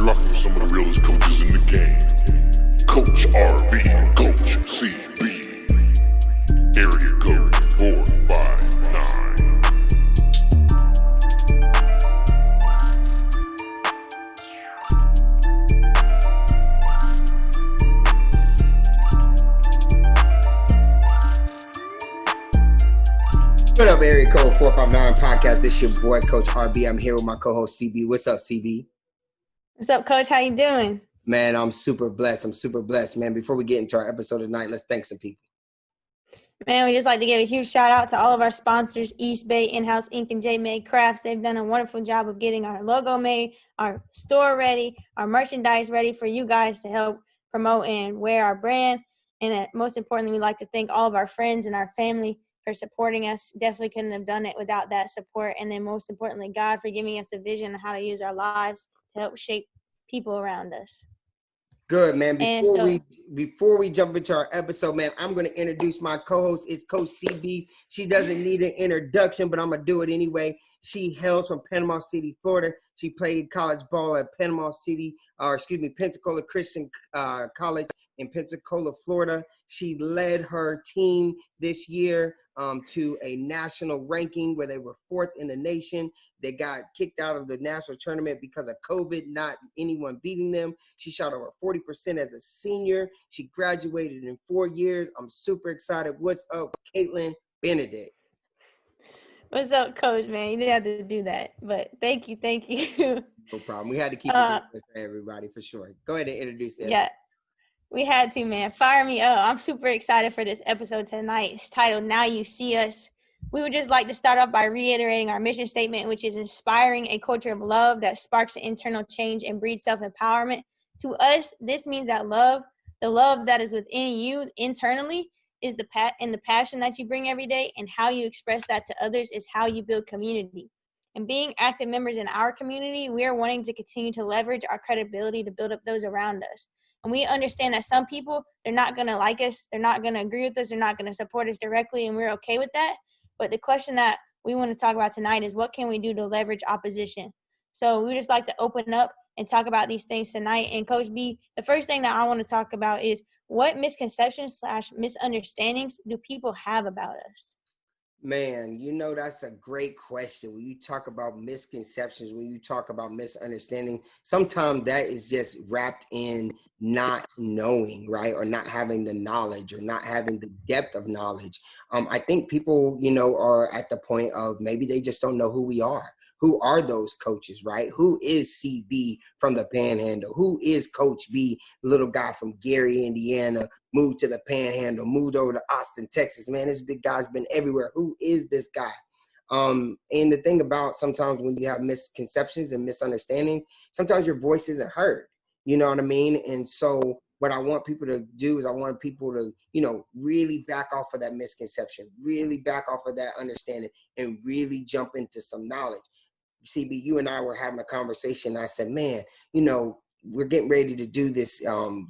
You're rocking with some of the realest coaches in the game. Coach RB and Coach CB. Area code 459. What up, Area Code 459 podcast? This your boy, Coach RB. I'm here with my co-host, CB. What's up, CB? What's up, Coach? How you doing? Man, I'm super blessed. Man, before we get into our episode tonight, let's thank some people. Man, we just like to give a huge shout out to all of our sponsors, East Bay In-House Ink and J Made Crafts. They've done a wonderful job of getting our logo made, our store ready, our merchandise ready for you guys to help promote and wear our brand. And most importantly, we'd like to thank all of our friends and our family for supporting us. Definitely couldn't have done it without that support. And then most importantly, God for giving us a vision on how to use our lives to help shape people around us. Good, man. Before we jump into our episode, man, I'm going to introduce my co-host. It's Coach CB. She doesn't need an introduction, but I'm going to do it anyway. She hails from Panama City, Florida. She played college ball at Pensacola Christian College in Pensacola, Florida. She led her team this year to a national ranking where they were 4th in the nation. They got kicked out of the national tournament because of COVID, not anyone beating them. She shot over 40% as a senior. She graduated in 4 years. I'm super excited. What's up, Caitlin Benedict? What's up, Coach, man? You didn't have to do that, but thank you. No problem. We had to keep it for everybody, for sure. Go ahead and introduce it. Yeah, we had to, man. Fire me up. I'm super excited for this episode tonight. It's titled, Now You See Us. We would just like to start off by reiterating our mission statement, which is inspiring a culture of love that sparks internal change and breeds self-empowerment. To us, this means that the love that is within you internally, is the passion that you bring every day, and how you express that to others is how you build community. And being active members in our community, we are wanting to continue to leverage our credibility to build up those around us. And we understand that some people, they're not going to like us, they're not going to agree with us, they're not going to support us directly, and we're okay with that. But the question that we want to talk about tonight is, what can we do to leverage opposition? So we just like to open up and talk about these things tonight. And Coach B, the first thing that I want to talk about is, what misconceptions / misunderstandings do people have about us? Man, that's a great question. When you talk about misconceptions, when you talk about misunderstanding, sometimes that is just wrapped in not knowing, right? Or not having the knowledge, or not having the depth of knowledge. I think people, are at the point of maybe they just don't know who we are. Who are those coaches, right? Who is CB from the Panhandle? Who is Coach B, little guy from Gary, Indiana, moved to the Panhandle, moved over to Austin, Texas? Man, this big guy's been everywhere. Who is this guy? And the thing about sometimes when you have misconceptions and misunderstandings, sometimes your voice isn't heard. You know what I mean? And so what I want people to do is I want people to, really back off of that misconception, really back off of that understanding, and really jump into some knowledge. CB, you and I were having a conversation. I said, man, we're getting ready to do this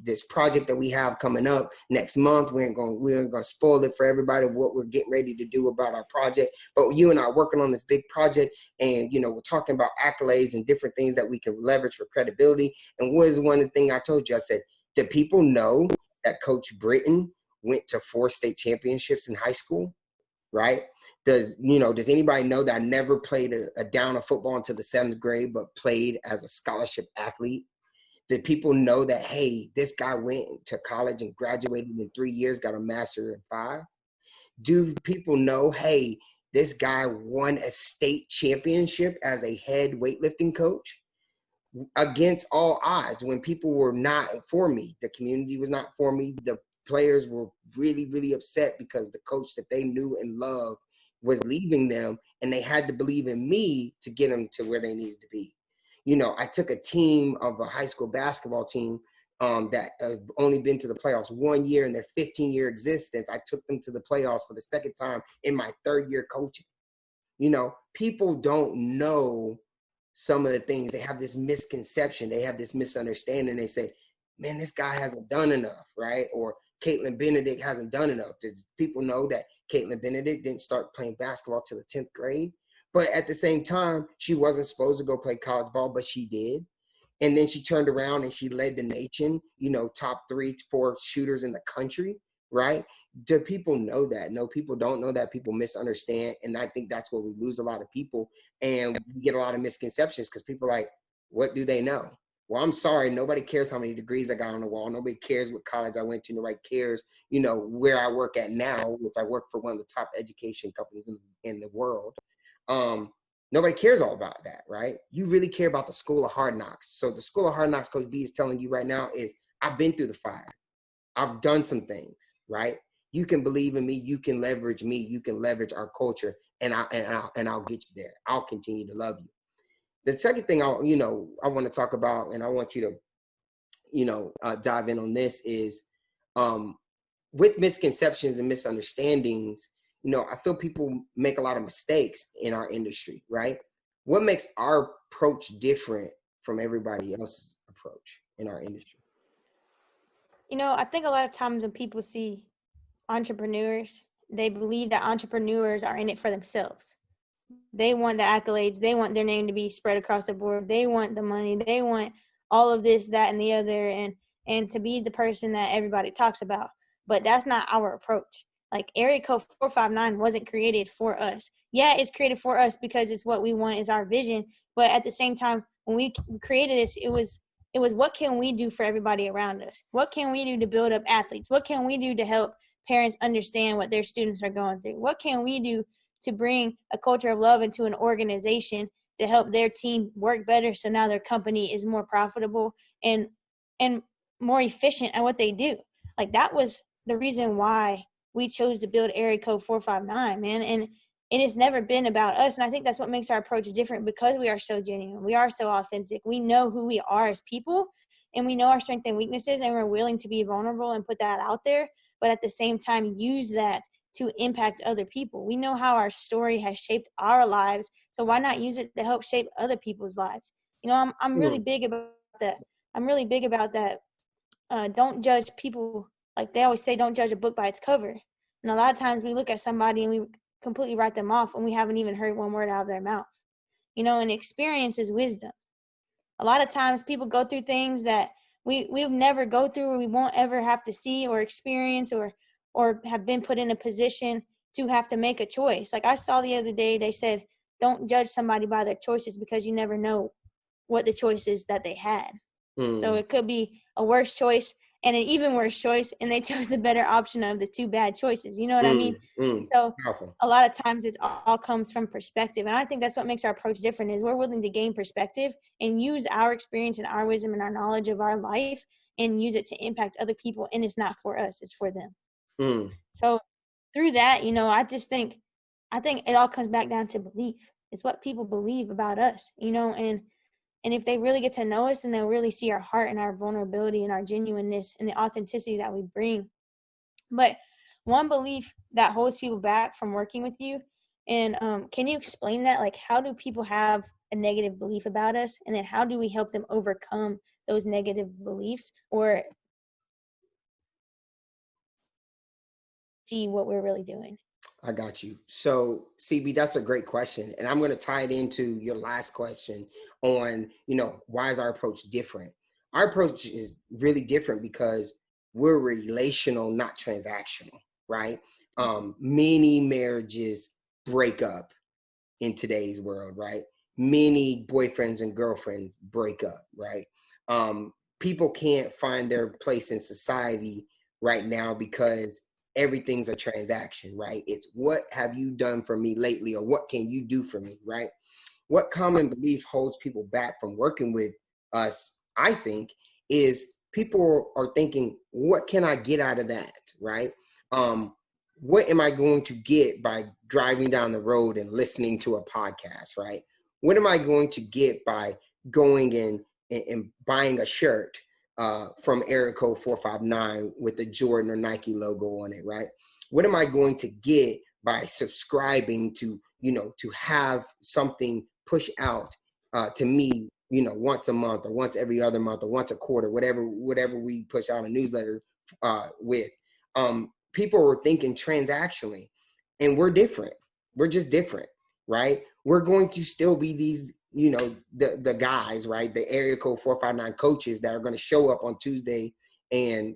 this project that we have coming up next month. We ain't gonna spoil it for everybody what we're getting ready to do about our project. But you and I are working on this big project, and we're talking about accolades and different things that we can leverage for credibility. And what is one of the things I told you? I said, do people know that Coach Britton went to 4 state championships in high school? Right? Does anybody know that I never played a down of football until the 7th grade, but played as a scholarship athlete? Did people know that, hey, this guy went to college and graduated in 3 years, got a master in 5? Do people know, hey, this guy won a state championship as a head weightlifting coach? Against all odds, when people were not for me, the community was not for me, the players were really, really upset because the coach that they knew and loved was leaving them, and they had to believe in me to get them to where they needed to be. I took a team of a high school basketball team that only been to the playoffs 1 year in their 15-year existence. I took them to the playoffs for the second time in my 3rd year coaching. People don't know some of the things. They have this misconception. They have this misunderstanding. They say, man, this guy hasn't done enough, right? Or Caitlin Benedict hasn't done enough. Does people know that Caitlin Benedict didn't start playing basketball till the 10th grade? But at the same time, she wasn't supposed to go play college ball, but she did. And then she turned around and she led the nation, you know, top 3, 4 shooters in the country, right? Do people know that? No, people don't know that. People misunderstand. And I think that's where we lose a lot of people. And we get a lot of misconceptions because people are like, what do they know? Well, I'm sorry. Nobody cares how many degrees I got on the wall. Nobody cares what college I went to. Nobody cares, you know, where I work at now, which I work for one of the top education companies in the world. Nobody cares all about that, right? You really care about the School of Hard Knocks. So the School of Hard Knocks Coach B is telling you right now is, I've been through the fire. I've done some things, right? You can believe in me. You can leverage me. You can leverage our culture, and I'll get you there. I'll continue to love you. The second thing I want to talk about, and I want you to, dive in on this is, with misconceptions and misunderstandings, I feel people make a lot of mistakes in our industry, right? What makes our approach different from everybody else's approach in our industry? I think a lot of times when people see entrepreneurs, they believe that entrepreneurs are in it for themselves. They want the accolades. They want their name to be spread across the board. They want the money. They want all of this, that, and the other, and to be the person that everybody talks about. But that's not our approach. Like, Area Code 459 wasn't created for us. Yeah, it's created for us because it's what we want, is our vision. But at the same time, when we created this, it was what can we do for everybody around us? What can we do to build up athletes? What can we do to help parents understand what their students are going through? What can we do to bring a culture of love into an organization to help their team work better, so now their company is more profitable and more efficient at what they do? Like, that was the reason why we chose to build Area Code 459, man. And it has never been about us. And I think that's what makes our approach different, because we are so genuine. We are so authentic. We know who we are as people, and we know our strengths and weaknesses, and we're willing to be vulnerable and put that out there, but at the same time use that to impact other people. We know how our story has shaped our lives, so why not use it to help shape other people's lives? I'm really big about that. I'm really big about that. Don't judge people. Like they always say, don't judge a book by its cover. And a lot of times we look at somebody and we completely write them off when we haven't even heard one word out of their mouth. And experience is wisdom. A lot of times people go through things that we'll never go through, or we won't ever have to see or experience, or have been put in a position to have to make a choice. Like I saw the other day, they said, don't judge somebody by their choices, because you never know what the choices that they had. So it could be a worse choice and an even worse choice, and they chose the better option of the two bad choices. You know what I mean? So Powerful. A lot of times it all comes from perspective. And I think that's what makes our approach different, is we're willing to gain perspective and use our experience and our wisdom and our knowledge of our life and use it to impact other people. And it's not for us, it's for them. So through that, I think it all comes back down to belief. It's what people believe about us, and if they really get to know us, and they'll really see our heart and our vulnerability and our genuineness and the authenticity that we bring. But one belief that holds people back from working with you, and can you explain that? Like, how do people have a negative belief about us, and then how do we help them overcome those negative beliefs, or see what we're really doing? I got you. So, CB, that's a great question. And I'm going to tie it into your last question on, why is our approach different? Our approach is really different because we're relational, not transactional, right? Many marriages break up in today's world, right? Many boyfriends and girlfriends break up, right? People can't find their place in society right now because everything's a transaction, right? It's what have you done for me lately, or what can you do for me, right? What common belief holds people back from working with us, I think, is people are thinking, what can I get out of that, right? What am I going to get by driving down the road and listening to a podcast, right? What am I going to get by going and buying a shirt from Area Code 459 with the Jordan or Nike logo on it, right? What am I going to get by subscribing to, to have something push out to me, once a month or once every other month or once a quarter, whatever we push out a newsletter with. People were thinking transactionally, and we're different. We're just different, right? We're going to still be these the guys, right? The area code 459 coaches that are going to show up on Tuesday and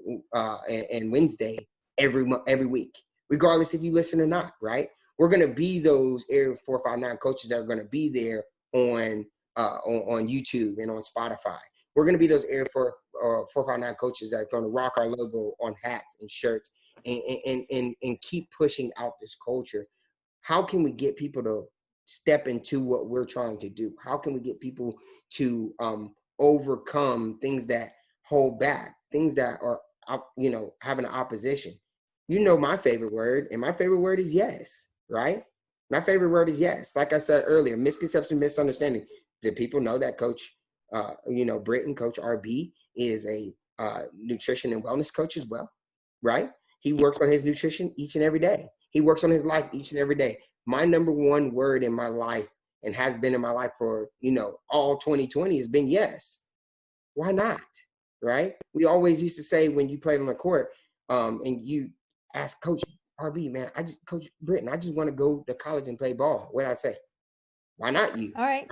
Wednesday every week, regardless if you listen or not, right? We're going to be those area 459 coaches that are going to be there on YouTube and on Spotify. We're going to be those area 459 coaches that are going to rock our logo on hats and shirts and keep pushing out this culture. How can we get people to step into what we're trying to do? How can we get people to overcome things that hold back, things that are, having an opposition? My favorite word, and my favorite word is yes, right? My favorite word is yes. Like I said earlier, misconception, misunderstanding. Did people know that Coach, Britton, Coach RB, is a nutrition and wellness coach as well, right? He works on his nutrition each and every day. He works on his life each and every day. My number one word in my life, and has been in my life for, all 2020, has been yes. Why not? Right? We always used to say when you played on the court, and you ask Coach RB, man, Coach Britton, I just want to go to college and play ball. What did I say? Why not you? All right.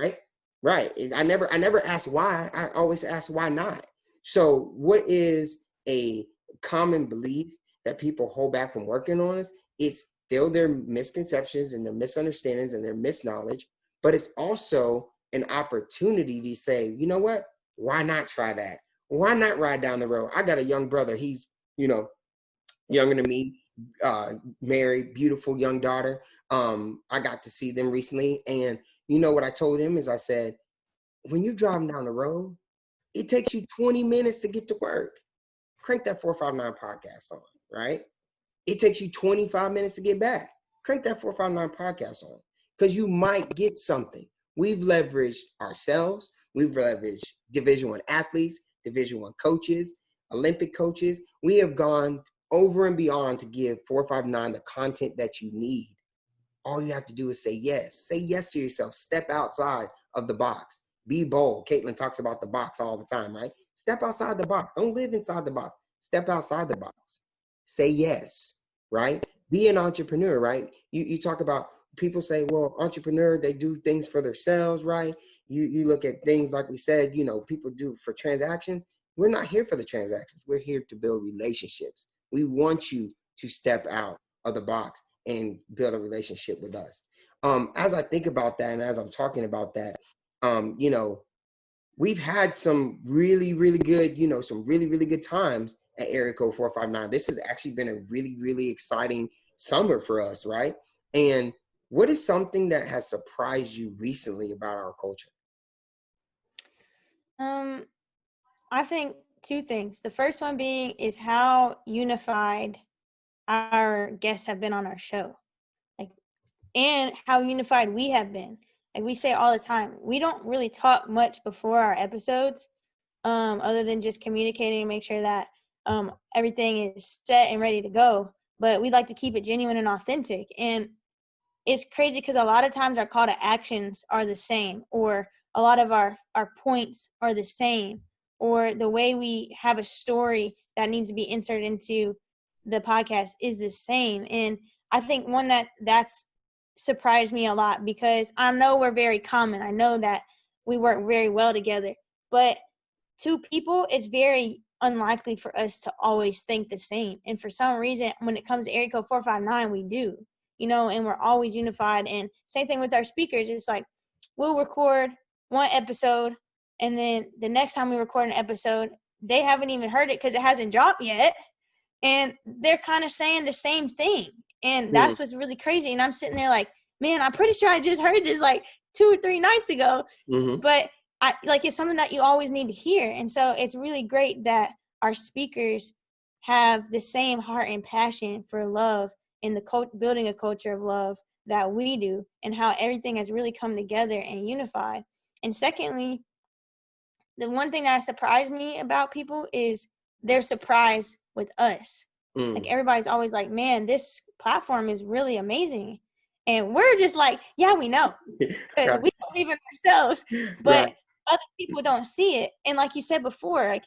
Right. I never asked why. I always ask why not. So what is a common belief that people hold back from working on us? It's still their misconceptions and their misunderstandings and their misknowledge, but it's also an opportunity to say, you know what? Why not try that? Why not ride down the road? I got a young brother. He's, younger than me, married, beautiful young daughter. I got to see them recently. And what I told him is I said, when you're driving down the road, it takes you 20 minutes to get to work. Crank that 459 podcast on, right? It takes you 25 minutes to get back. Crank that 459 podcast on, because you might get something. We've leveraged ourselves. We've leveraged Division I athletes, Division I coaches, Olympic coaches. We have gone over and beyond to give 459 the content that you need. All you have to do is say yes. Say yes to yourself. Step outside of the box. Be bold. Caitlin talks about the box all the time, right? Step outside the box. Don't live inside the box. Step outside the box. Say yes, right? Be an entrepreneur, right? You talk about, people say, well, entrepreneur, they do things for themselves, right? You look at things like we said, people do for transactions. We're not here for the transactions. We're here to build relationships. We want you to step out of the box and build a relationship with us. As I think about that, and as I'm talking about that, we've had some really, really good, some really, really good times at Area Code 459. This has actually been a really, really exciting summer for us, right? And what is something that has surprised you recently about our culture? I think two things. The first one being is how unified our guests have been on our show, and how unified we have been. Like we say all the time, we don't really talk much before our episodes, other than just communicating and make sure that everything is set and ready to go. But we like to keep it genuine and authentic. And it's crazy because a lot of times our call to actions are the same, or a lot of our points are the same, or the way we have a story that needs to be inserted into the podcast is the same. And I think one that's surprised me a lot, because I know we're very common. I know that we work very well together, but two people, it's very unlikely for us to always think the same. And for some reason, when it comes to Area Code 459, we do, and we're always unified. And same thing with our speakers. It's like, we'll record one episode, and then the next time we record an episode, they haven't even heard it because it hasn't dropped yet. And they're kind of saying the same thing. And that's what's really crazy. And I'm sitting there like, man, I'm pretty sure I just heard this like 2 or 3 nights ago. Mm-hmm. But it's something that you always need to hear. And so it's really great that our speakers have the same heart and passion for love and building a culture of love that we do, and how everything has really come together and unified. And secondly, the one thing that surprised me about people is their surprise with us. Like everybody's always like, man, this platform is really amazing. And we're just like, yeah, we know, because we believe in ourselves, but other people don't see it. And like you said before, like,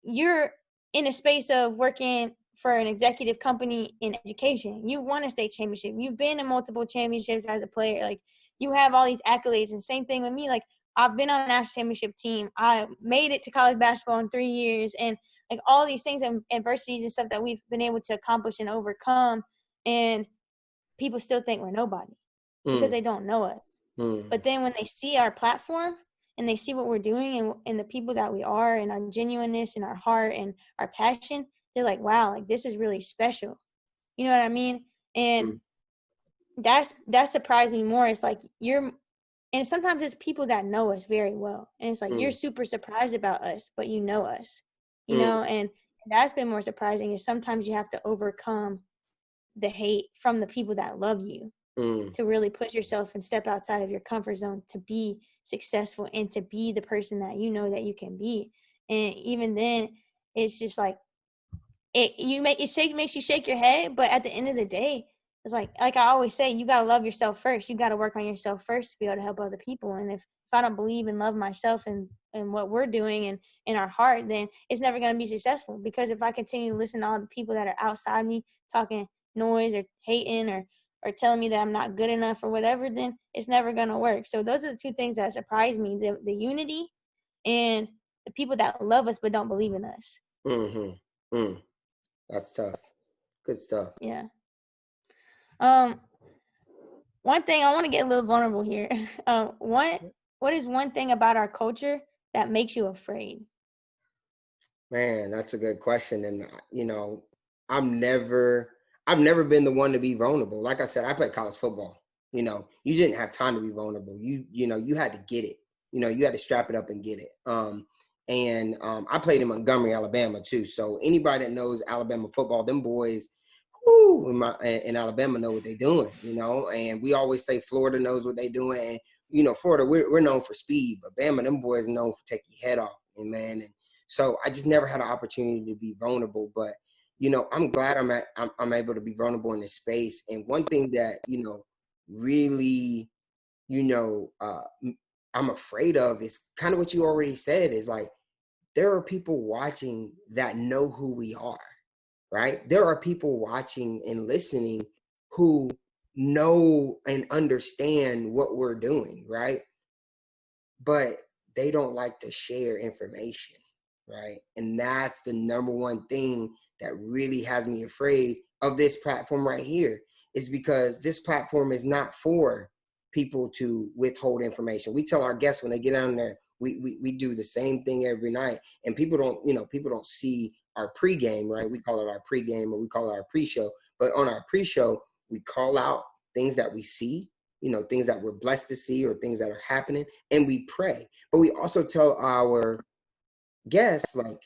you're in a space of working for an executive company in education. You won a state championship. You've been in multiple championships as a player. Like, you have all these accolades. And same thing with me. Like, I've been on a national championship team. I made it to college basketball in 3 years. And like all these things and adversities and stuff that we've been able to accomplish and overcome. And people still think we're nobody because they don't know us. But then when they see our platform and they see what we're doing and the people that we are and our genuineness and our heart and our passion, they're like, wow, like this is really special. You know what I mean? And that surprised me more. It's like and sometimes it's people that know us very well. And it's like, you're super surprised about us, but you know us, you know? And that's been more surprising is sometimes you have to overcome the hate from the people that love you to really push yourself and step outside of your comfort zone to be successful and to be the person that you know that you can be. And even then, it's just like, makes you shake your head, but at the end of the day, it's like I always say, you got to love yourself first. You got to work on yourself first to be able to help other people. And if I don't believe and love myself and what we're doing and in our heart, then it's never going to be successful. Because if I continue to listen to all the people that are outside me talking noise or hating or telling me that I'm not good enough or whatever, then it's never going to work. So those are the two things that surprise me, the unity and the people that love us but don't believe in us. That's tough. Good stuff. Yeah. One thing, I want to get a little vulnerable here. What is one thing about our culture that makes you afraid? Man, that's a good question. And you know, I've never been the one to be vulnerable. Like I said, I played college football. You know, you didn't have time to be vulnerable. You know, you had to get it. You know, you had to strap it up and get it. I played in Montgomery, Alabama too. So anybody that knows Alabama football, them boys in Alabama know what they're doing, you know, and we always say Florida knows what they're doing. And, you know, Florida, we're known for speed, but Bama, them boys are known for taking your head off. And man, and so I just never had an opportunity to be vulnerable, but, you know, I'm glad I'm able to be vulnerable in this space. And one thing that, you know, really, you know, I'm afraid of is kind of what you already said is like, there are people watching that know who we are. Right? There are people watching and listening who know and understand what we're doing, right? But they don't like to share information, right? And that's the number one thing that really has me afraid of this platform right here, is because this platform is not for people to withhold information. We tell our guests when they get on there, we do the same thing every night, and people don't see our pregame, right? We call it our pregame or we call it our pre-show. But on our pre-show, we call out things that we see, you know, things that we're blessed to see or things that are happening, and we pray. But we also tell our guests, like,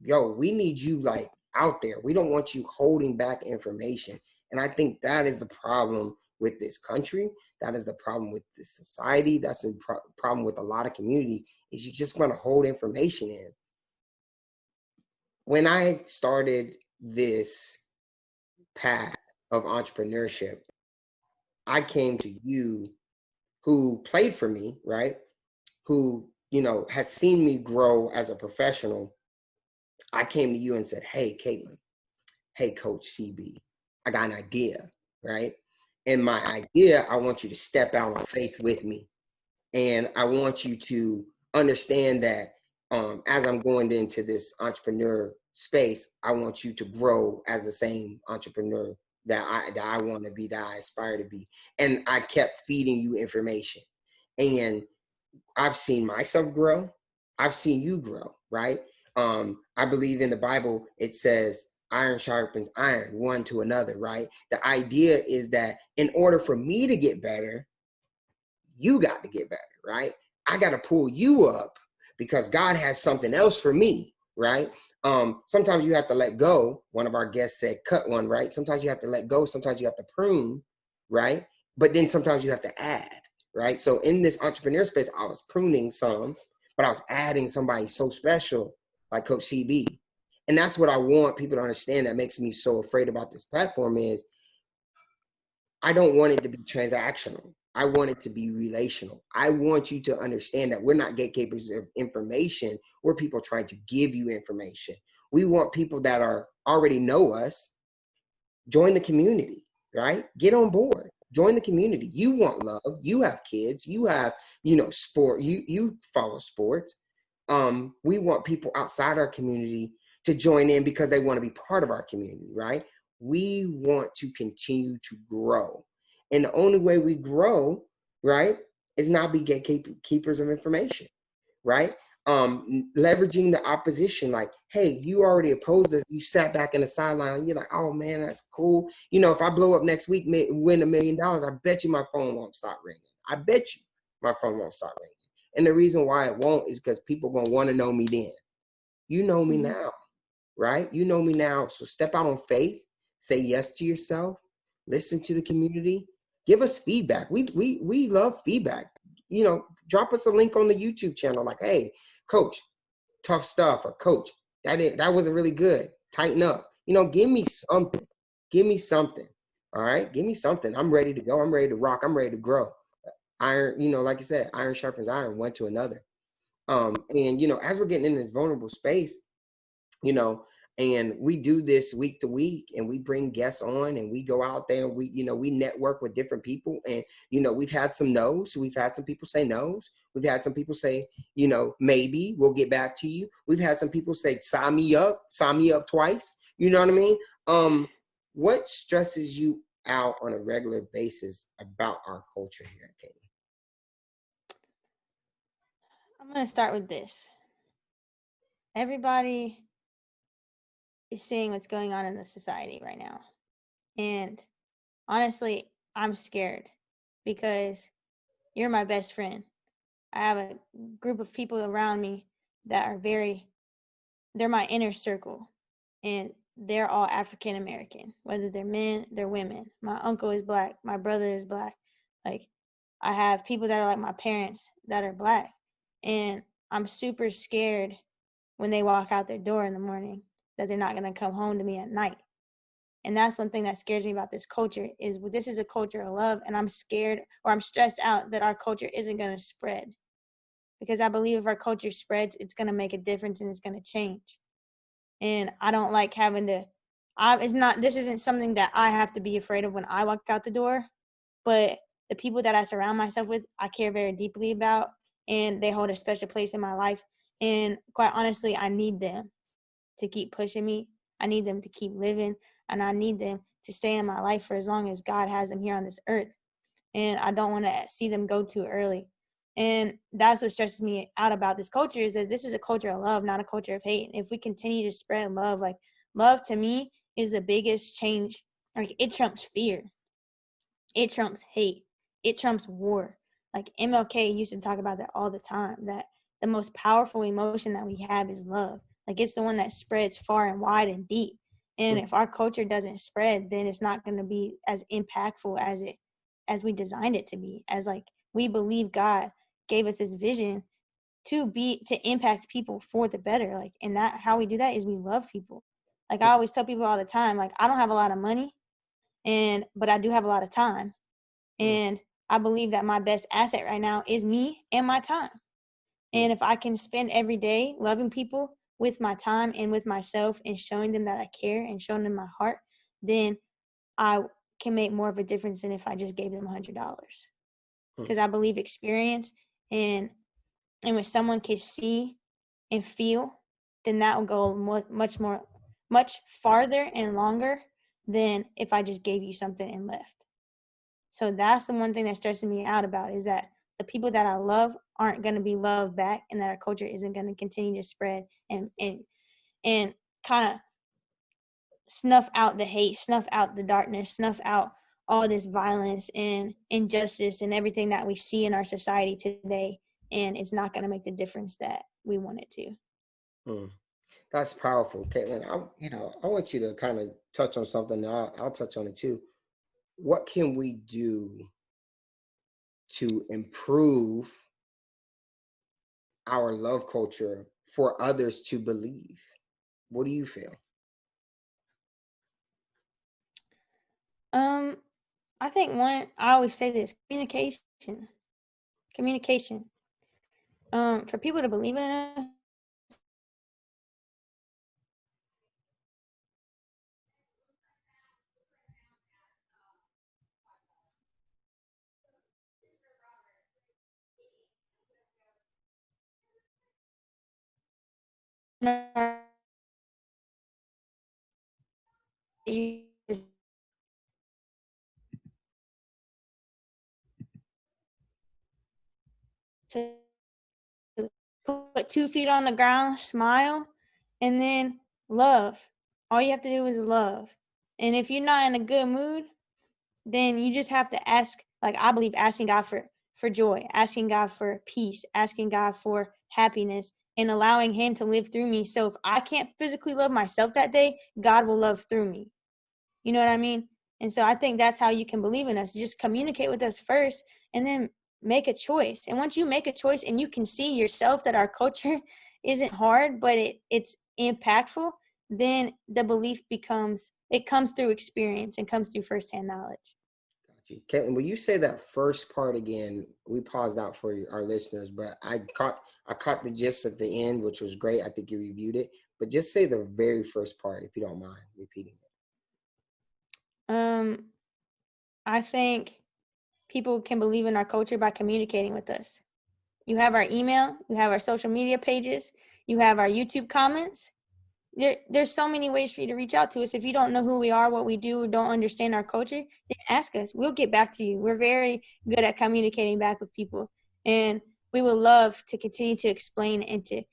yo, we need you like out there. We don't want you holding back information. And I think that is the problem with this country. That is the problem with this society. That's the problem with a lot of communities, is you just want to hold information in. When I started this path of entrepreneurship, I came to you who played for me, right? Who, you know, has seen me grow as a professional. I came to you and said, hey, Caitlin, hey, Coach CB, I got an idea, right? And my idea, I want you to step out on faith with me. And I want you to understand that as I'm going into this entrepreneur space, I want you to grow as the same entrepreneur that I want to be, that I aspire to be. And I kept feeding you information. And I've seen myself grow. I've seen you grow, right? I believe in the Bible, it says, iron sharpens iron, one to another, right? The idea is that in order for me to get better, you got to get better, right? I got to pull you up because God has something else for me, right? Sometimes you have to let go. One of our guests said, cut one, right? Sometimes you have to let go. Sometimes you have to prune, right? But then sometimes you have to add, right? So in this entrepreneur space, I was pruning some, but I was adding somebody so special like Coach CB. And that's what I want people to understand that makes me so afraid about this platform is I don't want it to be transactional. I want it to be relational. I want you to understand that we're not gatekeepers of information. We're people trying to give you information. We want people that are already know us, join the community, right? Get on board. Join the community. You want love. You have kids. You have, sport. You follow sports. We want people outside our community to join in because they want to be part of our community, right? We want to continue to grow. And the only way we grow, right, is not be gatekeepers of information, right? Leveraging the opposition, like, hey, you already opposed us. You sat back in the sideline and you're like, oh man, that's cool. If I blow up next week, win $1 million, I bet you my phone won't stop ringing. I bet you my phone won't stop ringing. And the reason why it won't is because people are going to want to know me then. You know me now, right? You know me now. So step out on faith, say yes to yourself, listen to the community, give us feedback. We love feedback. Drop us a link on the YouTube channel like, hey, coach, tough stuff, or coach, that wasn't really good. Tighten up. Give me something. Give me something. All right? Give me something. I'm ready to go. I'm ready to rock. I'm ready to grow. Iron, like you said, iron sharpens iron, one to another. And as we're getting in this vulnerable space, and we do this week to week, and we bring guests on, and we go out there, and we network with different people, and we've had some no's. We've had some people say no's. We've had some people say, maybe we'll get back to you. We've had some people say, sign me up twice. You know what I mean? What stresses you out on a regular basis about our culture here at Katie? I'm going to start with this. Everybody is seeing what's going on in the society right now. And honestly, I'm scared because you're my best friend. I have a group of people around me that are they're my inner circle. And they're all African American, whether they're men, they're women. My uncle is Black. My brother is Black. Like, I have people that are like my parents that are Black. And I'm super scared when they walk out their door in the morning that they're not going to come home to me at night. And that's one thing that scares me about this culture is this is a culture of love, and I'm scared or I'm stressed out that our culture isn't going to spread. Because I believe if our culture spreads, it's going to make a difference and it's going to change. And I don't like having to, this isn't something that I have to be afraid of when I walk out the door, but the people that I surround myself with, I care very deeply about, and they hold a special place in my life. And quite honestly, I need them to keep pushing me. I need them to keep living, and I need them to stay in my life for as long as God has them here on this earth. And I don't want to see them go too early. And that's what stresses me out about this culture is that this is a culture of love, not a culture of hate. And if we continue to spread love, like love to me is the biggest change. Like it trumps fear. It trumps hate. It trumps war. Like MLK used to talk about that all the time, that the most powerful emotion that we have is love. Like it's the one that spreads far and wide and deep. And if our culture doesn't spread, then it's not going to be as impactful as we designed it to be. As like we believe God gave us this vision to impact people for the better. Like, and that how we do that is we love people. Like I always tell people all the time, like I don't have a lot of money, but I do have a lot of time. And I believe that my best asset right now is me and my time. And if I can spend every day loving people with my time and with myself and showing them that I care and showing them my heart, then I can make more of a difference than if I just gave them $100. Because I believe experience and when someone can see and feel, then that will go much farther and longer than if I just gave you something and left. So that's the one thing that stresses me out about is that the people that I love aren't going to be loved back, and that our culture isn't going to continue to spread and kind of snuff out the hate, snuff out the darkness, snuff out all this violence and injustice and everything that we see in our society today. And it's not going to make the difference that we want it to. That's powerful, Caitlin. I want you to kind of touch on something. I'll touch on it too. What can we do to improve our love culture for others to believe? What do you feel? I think I always say this, communication. For people to believe in us, you to put 2 feet on the ground, smile, and then love. All you have to do is love. And if you're not in a good mood, then you just have to ask, like I believe asking God for joy, asking God for peace, asking God for happiness, and allowing him to live through me. So if I can't physically love myself that day, God will love through me. You know what I mean? And so I think that's how you can believe in us. Just communicate with us first and then make a choice. And once you make a choice and you can see yourself that our culture isn't hard, but it's impactful, then the belief comes through experience and comes through firsthand knowledge. Got you. Caitlin, will you say that first part again? We paused out for our listeners, but I caught the gist of the end, which was great. I think you reviewed it, but just say the very first part, if you don't mind repeating it. I think people can believe in our culture by communicating with us. You have our email, you have our social media pages, you have our YouTube comments. There's so many ways for you to reach out to us. If you don't know who we are, what we do, don't understand our culture, then ask us. We'll get back to you. We're very good at communicating back with people. And we would love to continue to explain and to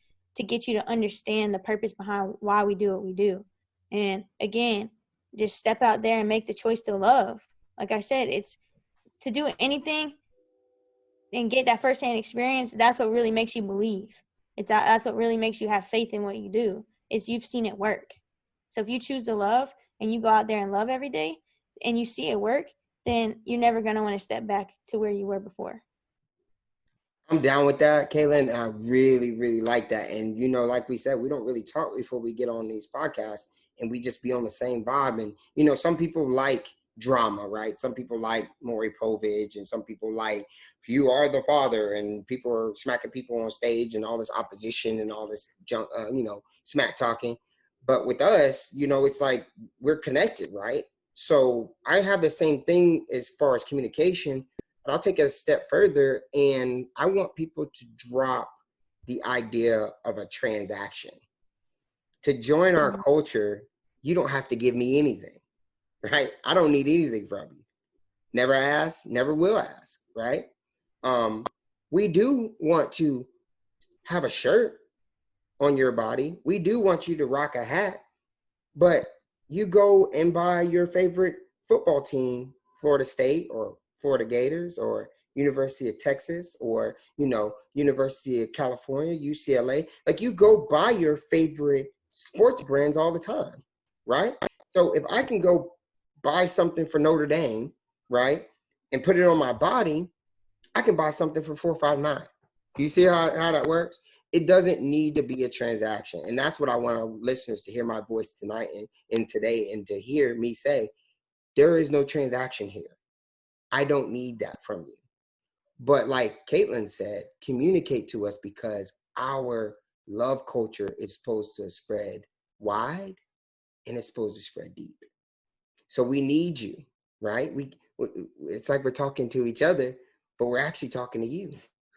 get you to understand the purpose behind why we do what we do. And again, just step out there and make the choice to love. Like I said, it's to do anything and get that firsthand experience. That's what really makes you believe. That's what really makes you have faith in what you do. It's you've seen it work. So if you choose to love and you go out there and love every day and you see it work, then you're never going to want to step back to where you were before. I'm down with that, Caitlin. I really, really like that. And, like we said, we don't really talk before we get on these podcasts, and we just be on the same vibe. And, some people like drama, right? Some people like Maury Povich, and some people like You Are the Father, and people are smacking people on stage and all this opposition and all this junk, smack talking. But with us, it's like we're connected, right? So I have the same thing as far as communication. But I'll take it a step further, and I want people to drop the idea of a transaction. To join our culture, you don't have to give me anything, right? I don't need anything from you. Never ask, never will ask, right? We do want to have a shirt on your body. We do want you to rock a hat, but you go and buy your favorite football team, Florida State or Florida Gators or University of Texas or, University of California, UCLA. Like, you go buy your favorite sports brands all the time, right? So if I can go buy something for Notre Dame, right, and put it on my body, I can buy something for $4.59. You see how that works? It doesn't need to be a transaction. And that's what I want our listeners to hear my voice tonight and today, and to hear me say, there is no transaction here. I don't need that from you. But like Caitlin said, communicate to us, because our love culture is supposed to spread wide and it's supposed to spread deep. So we need you, right? It's like we're talking to each other, but we're actually talking to you.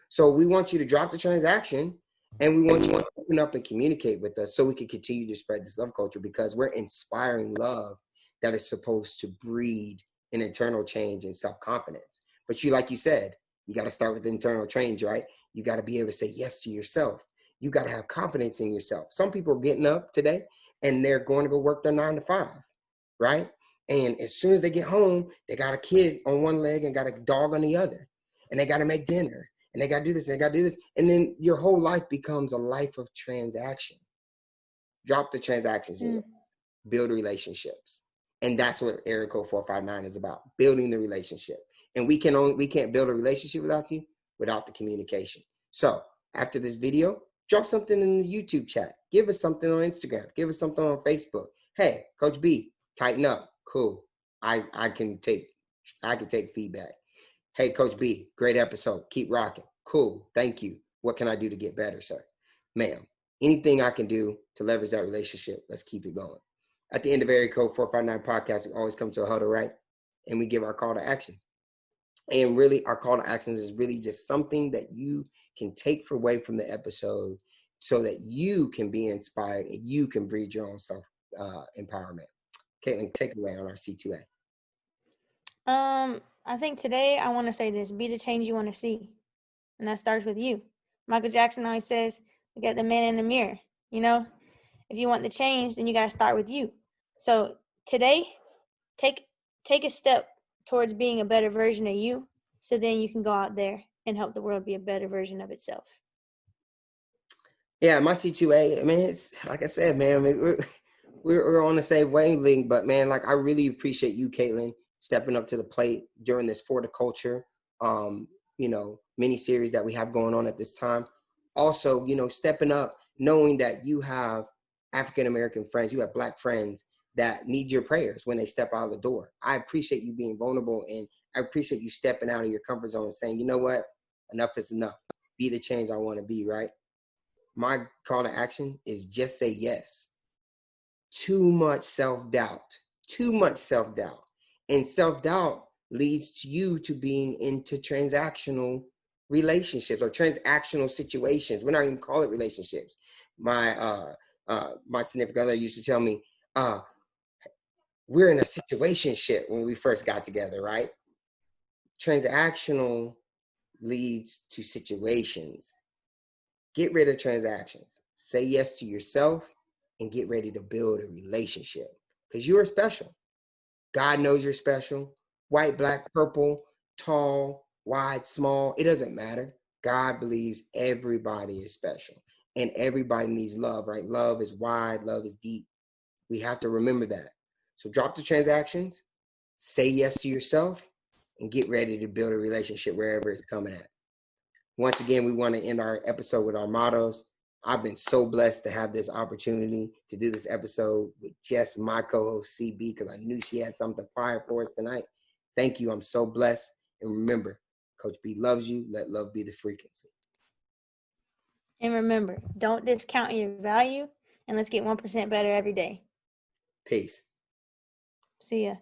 So we want you to drop the transaction, and we want you to open up and communicate with us so we can continue to spread this love culture, because we're inspiring love that is supposed to breed an internal change and self-confidence. But like you said, you got to start with internal change, right? You got to be able to say yes to yourself. You got to have confidence in yourself. Some people are getting up today and they're going to go work their 9 to 5, right? And as soon as they get home, they got a kid on one leg and got a dog on the other. And they got to make dinner. And they got to do this, and they got to do this. And then your whole life becomes a life of transaction. Drop the transactions. Build relationships. And that's what Area Code 459 is about, building the relationship. And we can't build a relationship without the communication. So after this video, drop something in the YouTube chat. Give us something on Instagram. Give us something on Facebook. Hey, Coach B, tighten up. Cool. I can take feedback. Hey, Coach B, great episode. Keep rocking. Cool. Thank you. What can I do to get better, sir? Ma'am, anything I can do to leverage that relationship, let's keep it going. At the end of Area Code 459 podcast, we always come to a huddle, right? And we give our call to actions. And really, our call to actions is really just something that you can take away from the episode so that you can be inspired and you can breed your own self empowerment. Caitlin, take it away on our C2A. I think today I want to say this: be the change you want to see, and that starts with you. Michael Jackson always says, "Look at the man in the mirror." You know, if you want the change, then you got to start with you. So today, take a step towards being a better version of you, so then you can go out there and help the world be a better version of itself. Yeah, my C2A, I mean, it's like I said, man, I mean, we're on the same wavelength, but man, like I really appreciate you, Caitlin, stepping up to the plate during this For the Culture, mini series that we have going on at this time. Also, stepping up, knowing that you have African American friends, you have Black friends that need your prayers when they step out of the door. I appreciate you being vulnerable, and I appreciate you stepping out of your comfort zone and saying, you know what, enough is enough. Be the change I want to be, right? My call to action is just say yes. Too much self-doubt. And self-doubt leads to you to being into transactional relationships or transactional situations. We're not even call it relationships. My significant other used to tell me, we're in a situationship when we first got together, right? Transactional leads to situations. Get rid of transactions. Say yes to yourself and get ready to build a relationship because you are special. God knows you're special. White, black, purple, tall, wide, small, it doesn't matter. God believes everybody is special and everybody needs love, right? Love is wide, love is deep. We have to remember that. So drop the transactions, say yes to yourself, and get ready to build a relationship wherever it's coming at. Once again, we want to end our episode with our mottos. I've been so blessed to have this opportunity to do this episode with just my co-host CB because I knew she had something fire for us tonight. Thank you. I'm so blessed. And remember, Coach B loves you. Let love be the frequency. And remember, don't discount your value, and let's get 1% better every day. Peace. See ya.